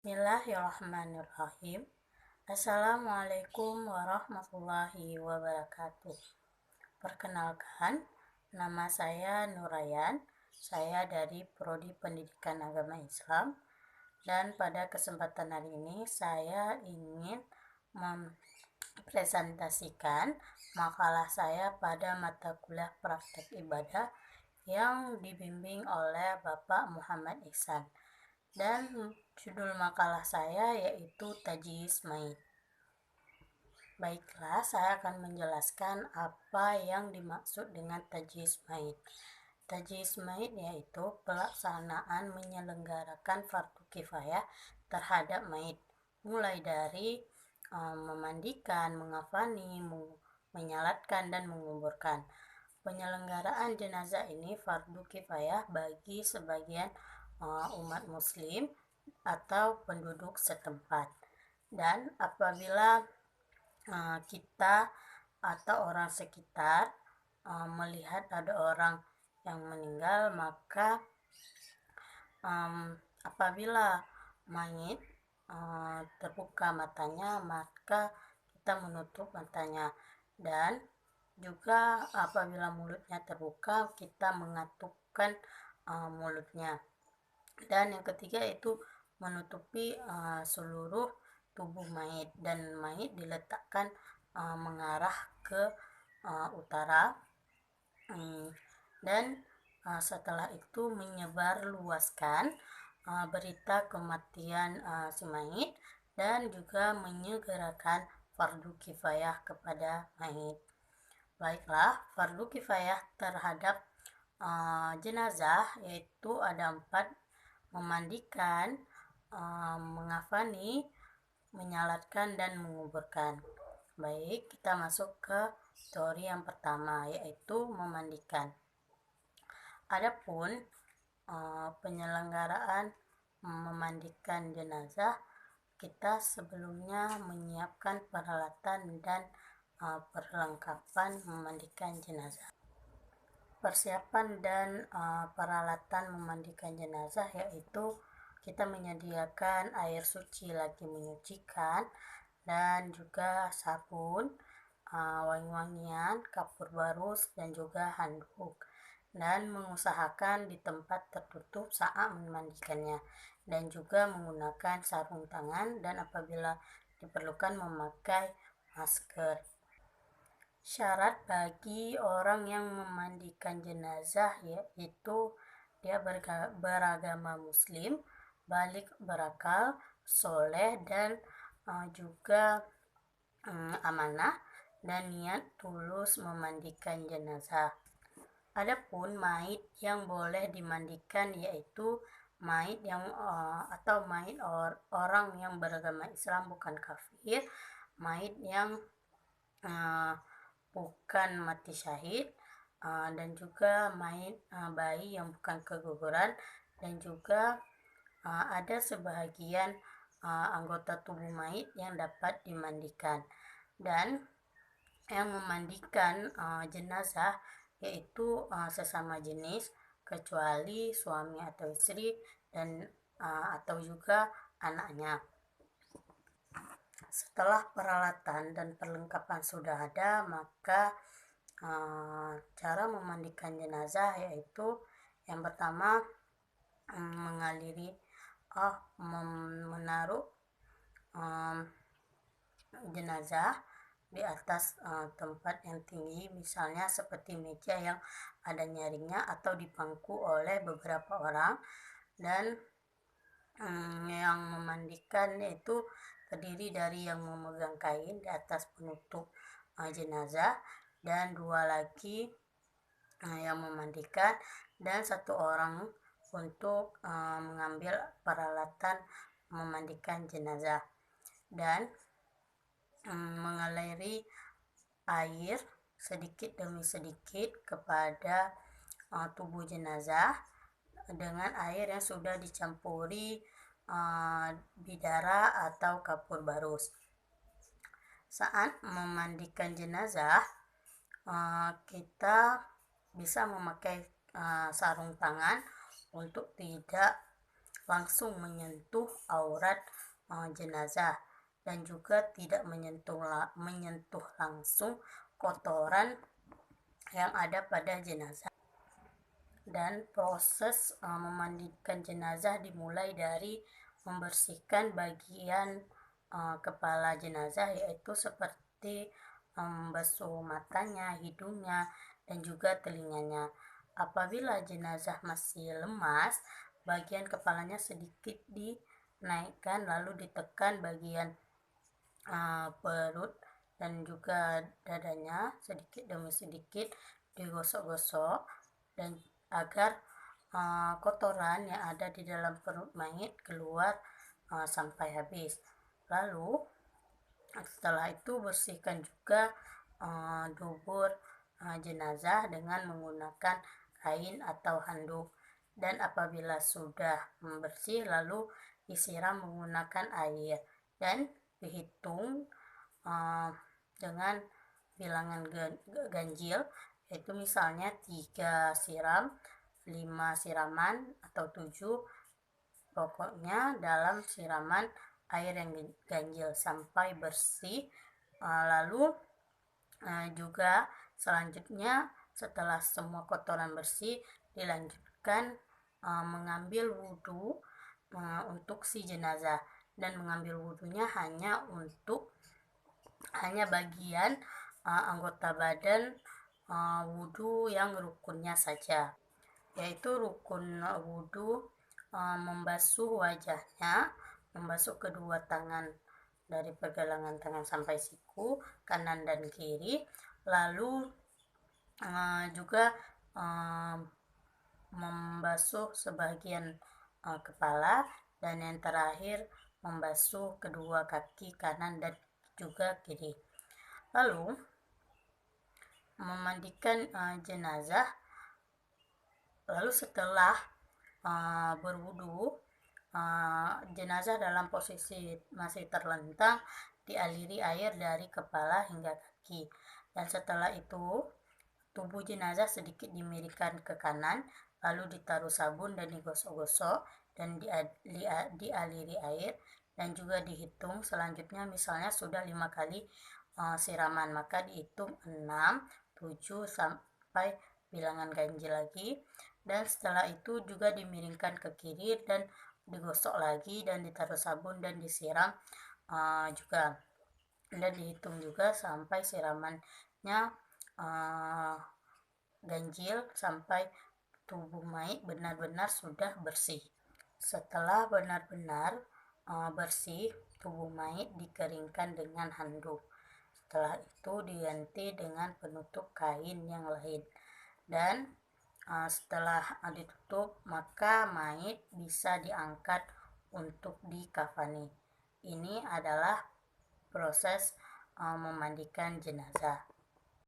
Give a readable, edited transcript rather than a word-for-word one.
Bismillahirrahmanirrahim. Assalamualaikum warahmatullahi wabarakatuh. Perkenalkan, nama saya Nurayan. Saya dari Prodi Pendidikan Agama Islam. Dan pada kesempatan hari ini saya ingin mempresentasikan makalah saya pada mata kuliah praktek ibadah yang dibimbing oleh Bapak Muhammad Ihsan. Dan judul makalah saya yaitu Tajwid Maid. Baiklah, saya akan menjelaskan apa yang dimaksud dengan Tajwid Maid. Tajwid Maid yaitu pelaksanaan menyelenggarakan fardu kifayah terhadap maid, mulai dari memandikan, mengafani, menyalatkan, dan menguburkan. Penyelenggaraan jenazah ini fardu kifayah bagi sebagian umat muslim atau penduduk setempat. Dan apabila kita atau orang sekitar melihat ada orang yang meninggal, maka apabila mayit terbuka matanya, maka kita menutup matanya, dan juga apabila mulutnya terbuka, kita mengatupkan mulutnya. Dan yang ketiga itu menutupi seluruh tubuh mayit, dan mayit diletakkan mengarah ke utara. Dan setelah itu menyebarluaskan berita kematian si mayit, dan juga menyegerakan fardu kifayah kepada mayit. Baiklah, fardu kifayah terhadap jenazah yaitu ada 4: memandikan, mengafani, menyalatkan, dan menguburkan. Baik, kita masuk ke teori yang pertama, yaitu memandikan. Adapun penyelenggaraan memandikan jenazah, kita sebelumnya menyiapkan peralatan dan perlengkapan memandikan jenazah. Persiapan dan peralatan memandikan jenazah yaitu kita menyediakan air suci lagi menyucikan, dan juga sabun, wangi-wangian, kapur barus, dan juga handuk, dan mengusahakan di tempat tertutup saat memandikannya, dan juga menggunakan sarung tangan, dan apabila diperlukan memakai masker. Syarat bagi orang yang memandikan jenazah yaitu dia beragama muslim, balik berakal, soleh, dan juga amanah, dan niat tulus memandikan jenazah. Adapun mayit yang boleh dimandikan yaitu mayit yang atau mayit orang yang beragama Islam bukan kafir, mayit yang bukan mati syahid, dan juga mayit bayi yang bukan keguguran, dan juga ada sebahagian anggota tubuh mayit yang dapat dimandikan. Dan yang memandikan jenazah yaitu sesama jenis, kecuali suami atau istri, dan atau juga anaknya. Setelah peralatan dan perlengkapan sudah ada, maka cara memandikan jenazah yaitu yang pertama menaruh jenazah di atas tempat yang tinggi, misalnya seperti meja yang ada nyaringnya atau dipangku oleh beberapa orang. Dan yang memandikan itu terdiri dari yang memegang kain di atas penutup jenazah, dan 2 lagi yang memandikan, dan 1 orang untuk mengambil peralatan memandikan jenazah, dan mengaliri air sedikit demi sedikit kepada tubuh jenazah dengan air yang sudah dicampuri bidara atau kapur barus. Saat memandikan jenazah, kita bisa memakai sarung tangan untuk tidak langsung menyentuh aurat jenazah, dan juga tidak menyentuh langsung kotoran yang ada pada jenazah. Dan proses memandikan jenazah dimulai dari membersihkan bagian kepala jenazah, yaitu seperti membasuh matanya, hidungnya, dan juga telinganya. Apabila jenazah masih lemas, bagian kepalanya sedikit dinaikkan lalu ditekan bagian perut dan juga dadanya sedikit demi sedikit digosok-gosok, dan agar kotoran yang ada di dalam perut mayit keluar sampai habis. Lalu setelah itu bersihkan juga dubur jenazah dengan menggunakan kain atau handuk, dan apabila sudah bersih lalu disiram menggunakan air dan dihitung dengan bilangan ganjil, yaitu misalnya 3 siram, 5 siraman, atau 7, pokoknya dalam siraman air yang ganjil sampai bersih. Lalu juga selanjutnya setelah semua kotoran bersih dilanjutkan mengambil wudhu untuk si jenazah, dan mengambil wudhunya hanya bagian anggota badan wudhu yang rukunnya saja, yaitu rukun wudhu membasuh wajahnya, membasuh kedua tangan dari pergelangan tangan sampai siku kanan dan kiri, lalu juga membasuh sebagian kepala, dan yang terakhir membasuh kedua kaki kanan dan juga kiri. Lalu memandikan jenazah. Lalu setelah berwudu, jenazah dalam posisi masih terlentang dialiri air dari kepala hingga kaki, dan setelah itu tubuh jenazah sedikit dimiringkan ke kanan, lalu ditaruh sabun dan digosok-gosok dan dialiri air, dan juga dihitung selanjutnya. Misalnya sudah 5 kali siraman, maka dihitung 6, 7 sampai bilangan ganjil lagi, dan setelah itu juga dimiringkan ke kiri dan digosok lagi dan ditaruh sabun dan disiram juga, dan dihitung juga sampai siramannya ganjil sampai tubuh mayit benar-benar sudah bersih. Setelah benar-benar bersih, tubuh mayit dikeringkan dengan handuk. Setelah itu diganti dengan penutup kain yang lain, dan setelah ditutup maka mayit bisa diangkat untuk dikafani. Ini adalah proses memandikan jenazah.